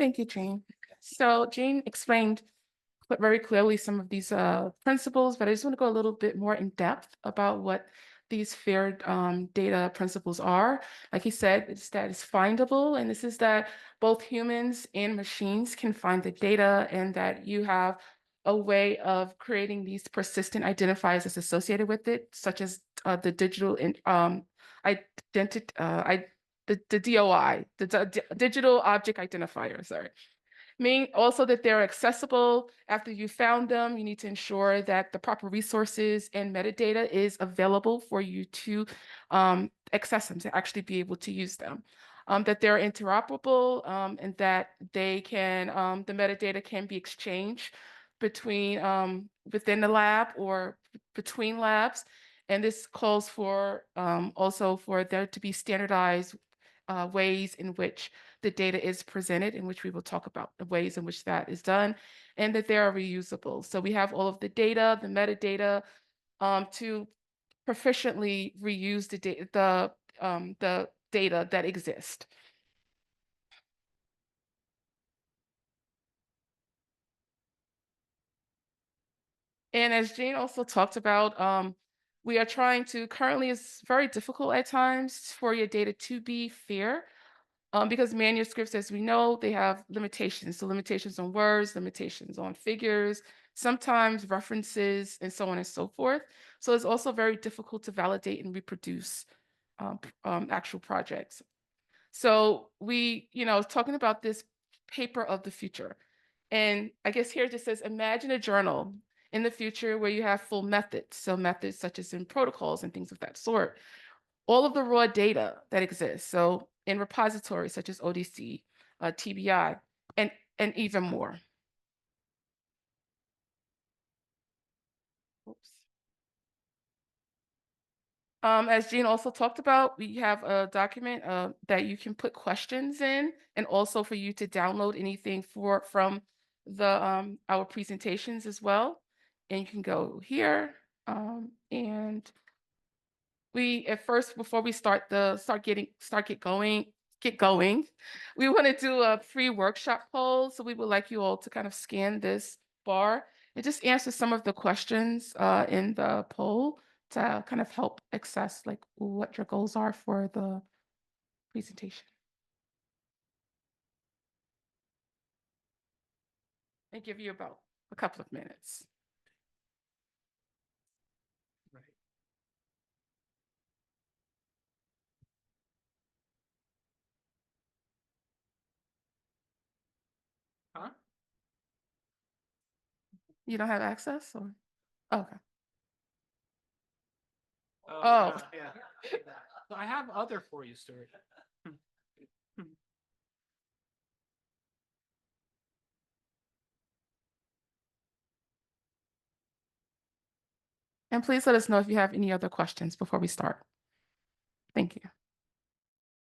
Thank you, Jane. So Jane explained very clearly some of these principles, but I just want to go a little bit more in depth about what these fair data principles are. Like he said, it's that it's findable, and this is that both humans and machines can find the data, and that you have a way of creating these persistent identifiers that's associated with it, such as the digital identity, the DOI, the digital object identifier, sorry. Meaning also that they're accessible after you found them. You need to ensure that the proper resources and metadata is available for you to access them, to actually be able to use them. That they're interoperable, and that they can, the metadata can be exchanged between within the lab or between labs. And this calls for also for there to be standardized ways in which the data is presented, in which we will talk about the ways in which that is done, and that they are reusable. So we have all of the data, the metadata, to proficiently reuse the data that exist. And as Jane also talked about, we are trying to, currently it's very difficult at times for your data to be fair. Because manuscripts, as we know, they have limitations. So limitations on words, limitations on figures, sometimes references, and so on and so forth. So it's also very difficult to validate and reproduce actual projects. So talking about this paper of the future. And I guess here it just says, imagine a journal in the future where you have full methods. So methods such as in protocols and things of that sort, all of the raw data that exists. So in repositories such as ODC, TBI, and even more. Oops. As Jean also talked about, we have a document that you can put questions in, and also for you to download anything from the our presentations as well. And you can go here, and we at first, before we get going, we want to do a free workshop poll. So we would like you all to kind of scan this bar and just answer some of the questions in the poll to kind of help assess like what your goals are for the presentation. And give you about a couple of minutes. Right. Huh? You don't have access, or? Okay. Oh. Yeah. I have other for you, Stuart. And please let us know if you have any other questions before we start. Thank you.